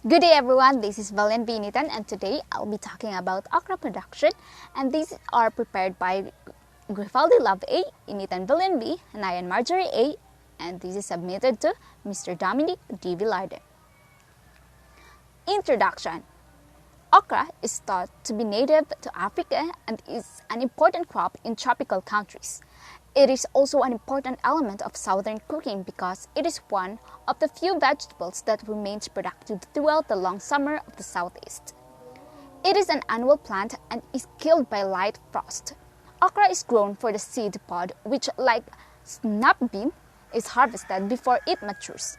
Good day everyone, this is Valen Binitan and today I'll be talking about Okra Production, and these are prepared by Griffaldi Love A, Initan Valen B, Nayan Marjorie A, and this is submitted to Mr. Dominic D. Villarde. Introduction. Okra is thought to be native to Africa and is an important crop in tropical countries. It is also an important element of southern cooking because it is one of the few vegetables that remains productive throughout the long summer of the southeast. It is an annual plant and is killed by light frost. Okra is grown for the seed pod, which, like snap bean, is harvested before it matures.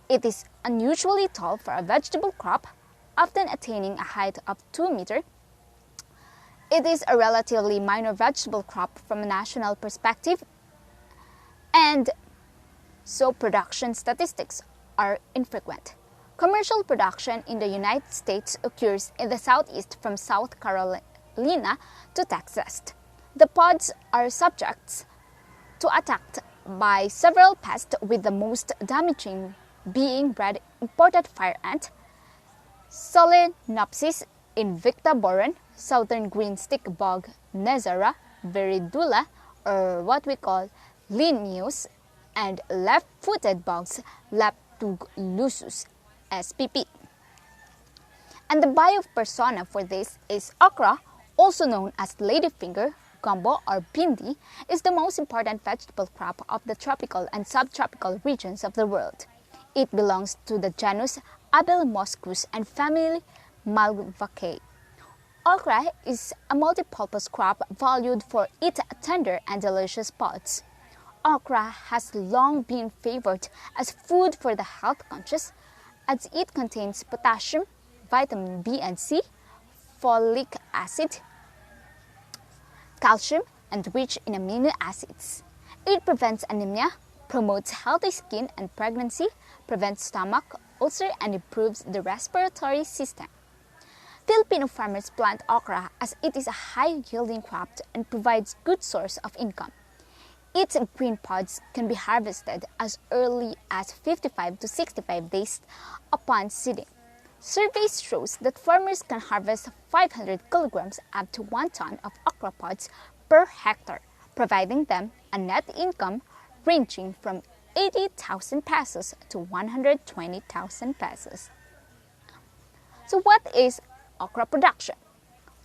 It is unusually tall for a vegetable crop, often attaining a height of 2 meters. It is a relatively minor vegetable crop from a national perspective, and so production statistics are infrequent. Commercial production in the United States occurs in the southeast from South Carolina to Texas. The pods are subject to attack by several pests, with the most damaging being red imported fire ant, Solenopsis invicta boron, southern green stick bug Nezara viridula, or what we call Linnaeus, and left-footed bugs Leptoglusus spp. And the biopersona for this is okra, also known as ladyfinger, gumbo, or bindi, is the most important vegetable crop of the tropical and subtropical regions of the world. It belongs to the genus Abelmoschus and family Malvaceae. Okra is a multi-purpose crop valued for its tender and delicious pods. Okra has long been favored as food for the health-conscious, as it contains potassium, vitamin B and C, folic acid, calcium, and rich in amino acids. It prevents anemia, promotes healthy skin and pregnancy, prevents stomach ulcer, and improves the respiratory system. Filipino farmers plant okra as it is a high-yielding crop and provides good source of income. Its green pods can be harvested as early as 55 to 65 days upon seeding. Surveys shows that farmers can harvest 500 kilograms up to 1 ton of okra pods per hectare, providing them a net income ranging from 80,000 pesos to 120,000 pesos. So what is okra production?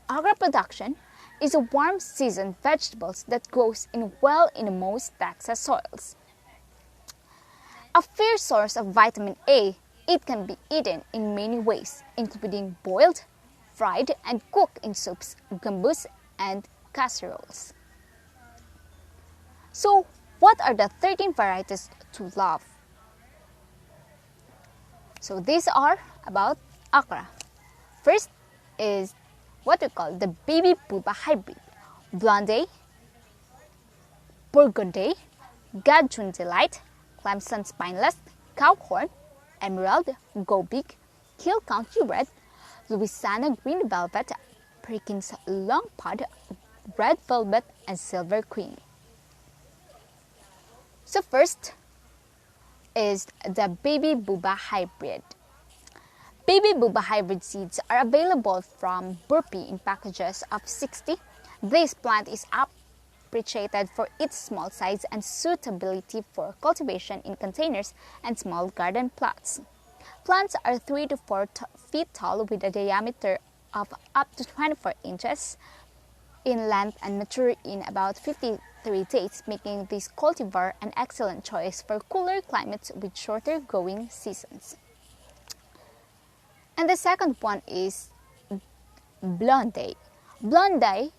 Okra production is a warm season vegetable that grows in most Texas soils. A fair source of vitamin A, it can be eaten in many ways, including boiled, fried, and cooked in soups, gambus, and casseroles. So, what are the 13 varieties to love? So these are about okra. First is what we call the baby Booba hybrid: Blonde, Burgundy, Garjun Delight, Clemson Spineless, Cowhorn, Emerald, Go Big, Hill Country Red, Louisiana Green Velvet, Perkins Long Pod, Red Velvet, and Silver Queen. So first is the baby Booba hybrid. Baby Booba hybrid seeds are available from Burpee in packages of 60. This plant is appreciated for its small size and suitability for cultivation in containers and small garden plots. Plants are 3 to 4 feet tall with a diameter of up to 24 inches in length and mature in about 53 days, making this cultivar an excellent choice for cooler climates with shorter growing seasons. And the second one is Blonde. Blonde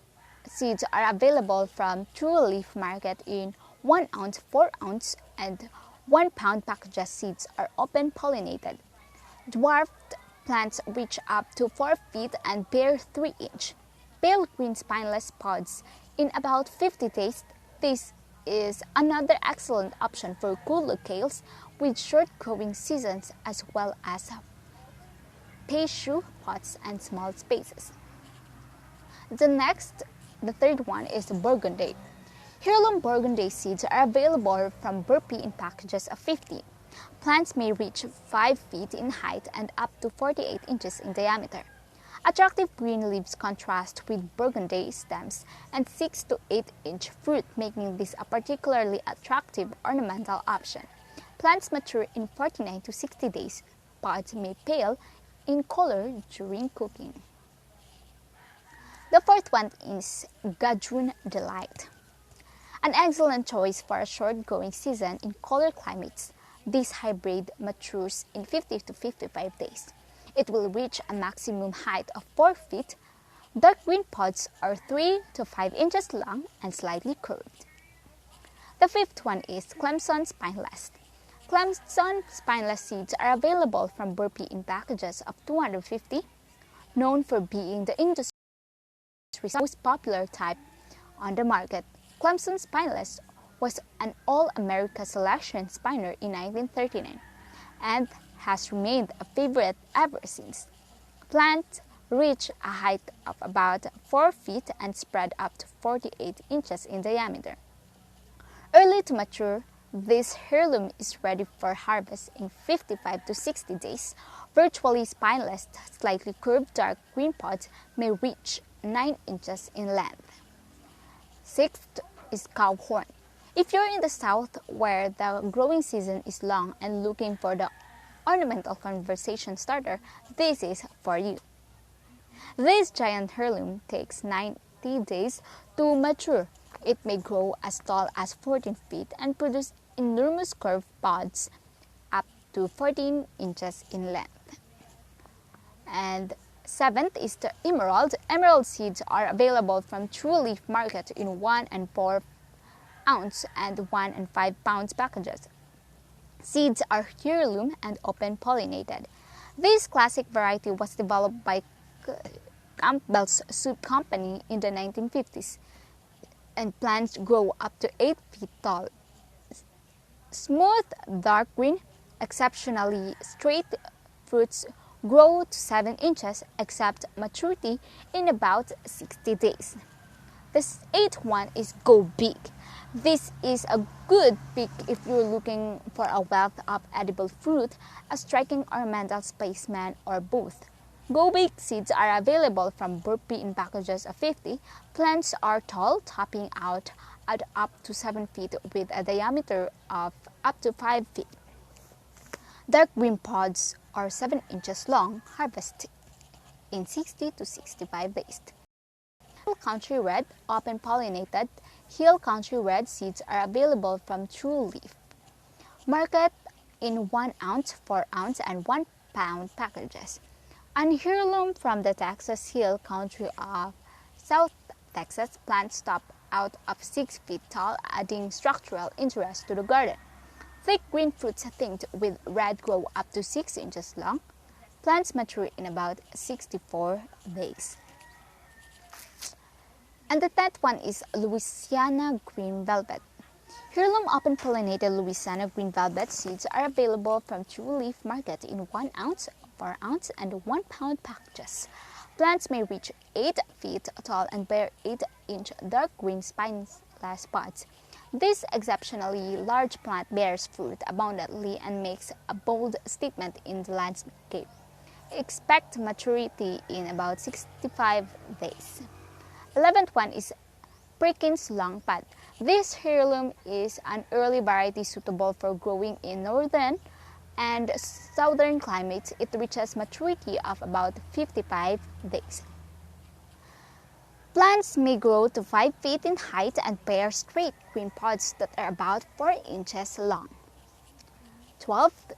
seeds are available from True Leaf Market in 1 ounce, 4 ounce, and 1 pound packages. Seeds are open pollinated. Dwarfed plants reach up to 4 feet and bear 3 inch. Pale green spineless pods in about 50 days. This is another excellent option for cool locales with short growing seasons, as well as Pechu pots and small spaces. The third one is Burgundy. Heirloom Burgundy seeds are available from Burpee in packages of 50. Plants may reach 5 feet in height and up to 48 inches in diameter. Attractive green leaves contrast with burgundy stems and 6 to 8 inch fruit, making this a particularly attractive ornamental option. Plants mature in 49 to 60 days. Pods may pale in color during cooking. The fourth one is Garjun Delight. An excellent choice for a short growing season in colder climates. This hybrid matures in 50 to 55 days. It will reach a maximum height of 4 feet. Dark green pods are 3 to 5 inches long and slightly curved. The fifth one is Clemson Spineless. Clemson Spineless seeds are available from Burpee in packages of 250, known for being the industry's most popular type on the market. Clemson Spineless was an All-America Selection Spiner in 1939 and has remained a favorite ever since. Plants reach a height of about 4 feet and spread up to 48 inches in diameter. Early to mature, this heirloom is ready for harvest in 55 to 60 days. Virtually spineless, slightly curved dark green pods may reach 9 inches in length. Sixth is Cowhorn. If you're in the south where the growing season is long and looking for the ornamental conversation starter, this is for you. This giant heirloom takes 90 days to mature. It may grow as tall as 14 feet and produce enormous curved pods up to 14 inches in length. And seventh is the emerald. Emerald seeds are available from True Leaf Market in 1 and 4 ounce and 1 and 5 pounds packages. Seeds are heirloom and open pollinated. This classic variety was developed by Campbell's Soup Company in the 1950s, and plants grow up to 8 feet tall. Smooth, dark green, exceptionally straight fruits grow to 7 inches, except maturity in about 60 days. The eighth one is Go Big. This is a good pick if you're looking for a wealth of edible fruit, a striking ornamental specimen, or both. Go Big seeds are available from Burpee in packages of 50. Plants are tall, topping out at up to 7 feet with a diameter of up to 5 feet. Dark green pods are 7 inches long, harvested in 60 to 65 days. Hill Country Red, open pollinated, Hill Country Red seeds are available from True Leaf Market in 1 ounce, 4 ounce, and 1 pound packages. An heirloom from the Texas Hill Country of South Texas, plants top out of 6 feet tall, adding structural interest to the garden. Thick green fruits tinged with red grow up to 6 inches long. Plants mature in about 64 days. And the 10th one is Louisiana Green Velvet. Heirloom open pollinated Louisiana Green Velvet seeds are available from True Leaf Market in 1 ounce, 4 ounce, and 1 pound packages. Plants may reach 8 feet tall and bear 8-inch dark green spineless pods. This exceptionally large plant bears fruit abundantly and makes a bold statement in the landscape. Expect maturity in about 65 days. 11th one is Perkins Long Pod. This heirloom is an early variety suitable for growing in northern and southern climates. It reaches maturity of about 55 days. Plants may grow to 5 feet in height and bear straight green pods that are about 4 inches long. 12th,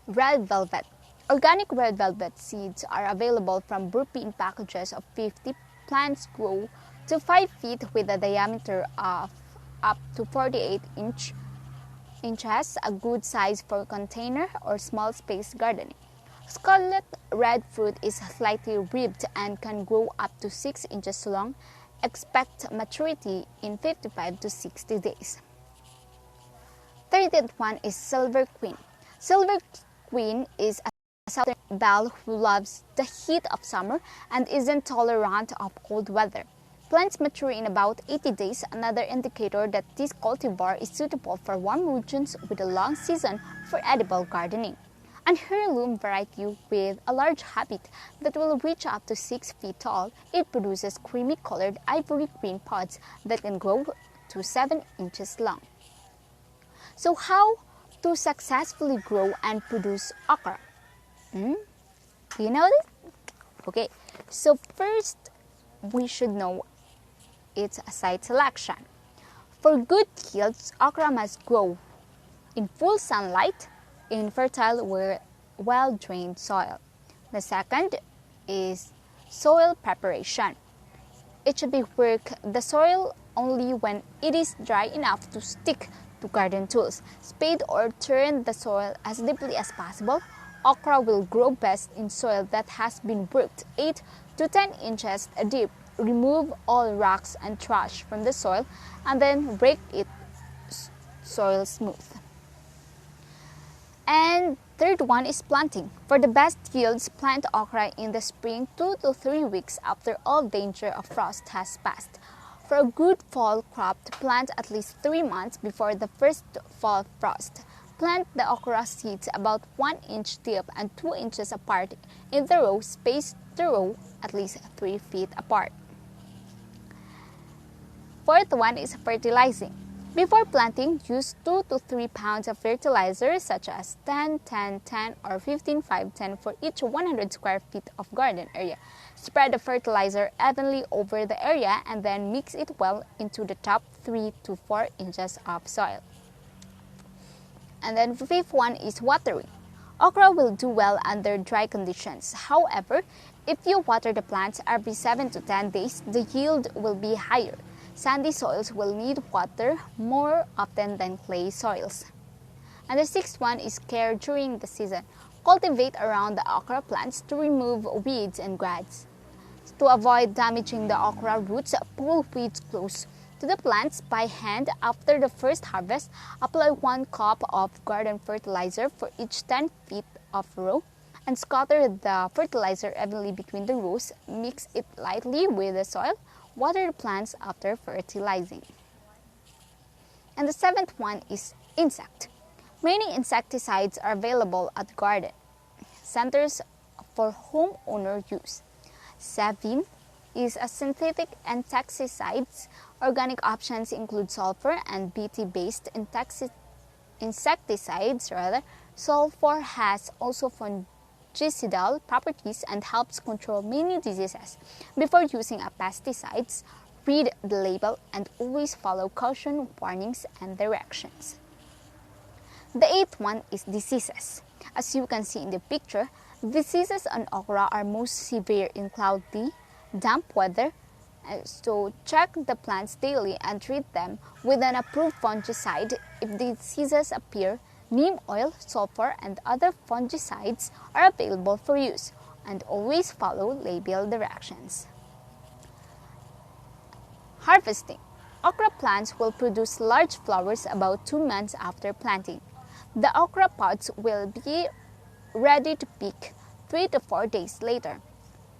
Red Velvet. Organic red velvet seeds are available from Burpee in packages of 50. Plants grow to 5 feet with a diameter of up to 48 inches, a good size for container or small space gardening. Scarlet red fruit is slightly ribbed and can grow up to 6 inches long. Expect maturity in 55 to 60 days. 30th one is Silver Queen. Silver Queen is a southern belle who loves the heat of summer and isn't tolerant of cold weather. Plants mature in about 80 days, another indicator that this cultivar is suitable for warm regions with a long season for edible gardening. An heirloom variety with a large habit that will reach up to 6 feet tall, it produces creamy-colored ivory green pods that can grow to 7 inches long. So how to successfully grow and produce okra? Do you know this? Okay, so first we should know its site selection. For good yields, okra must grow in full sunlight in fertile, well-drained soil. The second is soil preparation. It should be work the soil only when it is dry enough to stick to garden tools. Spade or turn the soil as deeply as possible. Okra will grow best in soil that has been worked 8 to 10 inches deep. Remove all rocks and trash from the soil and then rake it soil smooth. And third one is planting. For the best yields, plant okra in the spring 2 to 3 weeks after all danger of frost has passed. For a good fall crop, plant at least 3 months before the first fall frost. Plant the okra seeds about 1 inch deep and 2 inches apart in the row. Space the row at least 3 feet apart. Fourth one is fertilizing. Before planting, use 2 to 3 pounds of fertilizer such as 10, 10, 10 or 15, 5, 10 for each 100 square feet of garden area. Spread the fertilizer evenly over the area and then mix it well into the top 3 to 4 inches of soil. And then the fifth one is watering. Okra will do well under dry conditions. However, if you water the plants every 7 to 10 days, the yield will be higher. Sandy soils will need water more often than clay soils. And the sixth one is care during the season. Cultivate around the okra plants to remove weeds and grass. To avoid damaging the okra roots, pull weeds close to the plants by hand. After the first harvest, apply 1 cup of garden fertilizer for each 10 feet of row and scatter the fertilizer evenly between the rows. Mix it lightly with the soil. Water the plants after fertilizing. And the seventh one is insect. Many insecticides are available at garden centers for homeowner use. Savin is a synthetic insecticide. Organic options include sulfur and Bt-based insecticides. Sulfur has also fungicidal properties and helps control many diseases. Before using a pesticide, read the label and always follow caution warnings and directions. The eighth one is diseases. As you can see in the picture, diseases on okra are most severe in cloudy, damp weather. So check the plants daily and treat them with an approved fungicide. If diseases appear, neem oil, sulfur, and other fungicides are available for use, and always follow label directions. Harvesting. Okra plants will produce large flowers about 2 months after planting. The okra pods will be ready to pick 3 to 4 days later.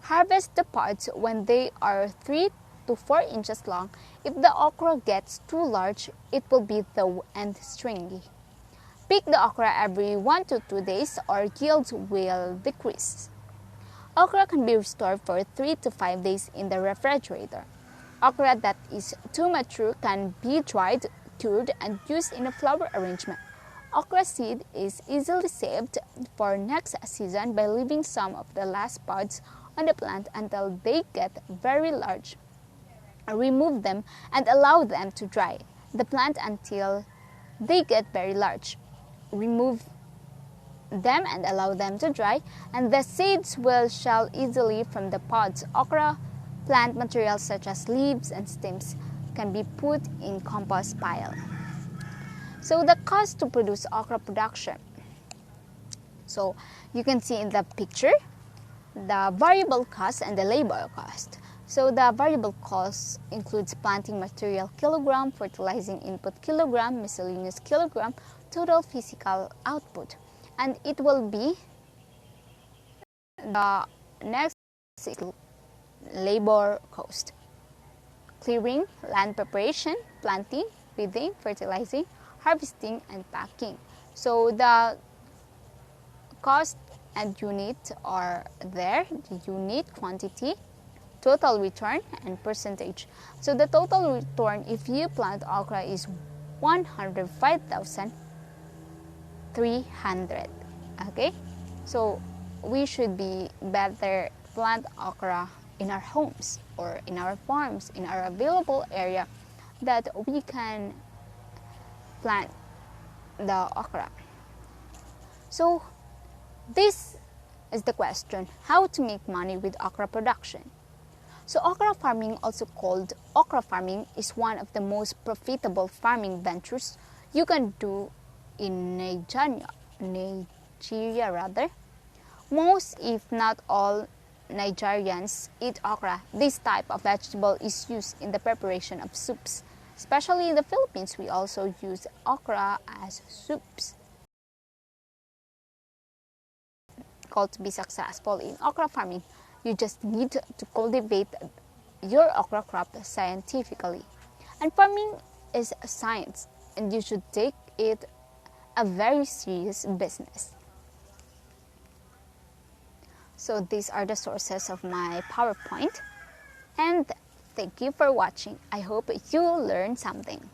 Harvest the pods when they are 3 to 4 inches long. If the okra gets too large, it will be tough and stringy. Pick the okra every 1 to 2 days or yields will decrease. Okra can be stored for 3 to 5 days in the refrigerator. Okra that is too mature can be dried, cured, and used in a flower arrangement. Okra seed is easily saved for next season by leaving some of the last pods on the plant until they get very large. Remove them and allow them to dry the plant until they get very large. Remove them and allow them to dry, and the seeds will shell easily from the pods. Okra plant materials such as leaves and stems can be put in compost pile. So the cost to produce okra production. So you can see in the picture the variable cost and the labor cost. So the variable cost includes planting material kilogram, fertilizing input kilogram, miscellaneous kilogram, total physical output, and it will be the next labor cost. clearing, land preparation, planting, weeding, fertilizing, harvesting, and packing. So the cost and unit are there, the unit, quantity, total return, and percentage. So the total return if you plant okra is 105,300. Okay, so we should be better plant okra in our homes or in our farms, in our available area, that we can plant the okra. So this is the question: how to make money with okra production? So okra farming, also called okra farming, is one of the most profitable farming ventures you can do in Nigeria. Most, if not all, Nigerians eat okra. This type of vegetable is used in the preparation of soups. Especially in the Philippines, we also use okra as soups. To be successful in okra farming, you just need to cultivate your okra crop scientifically. And farming is a science, and you should take it a very serious business. So these are the sources of my PowerPoint, and thank you for watching. I hope you learned something.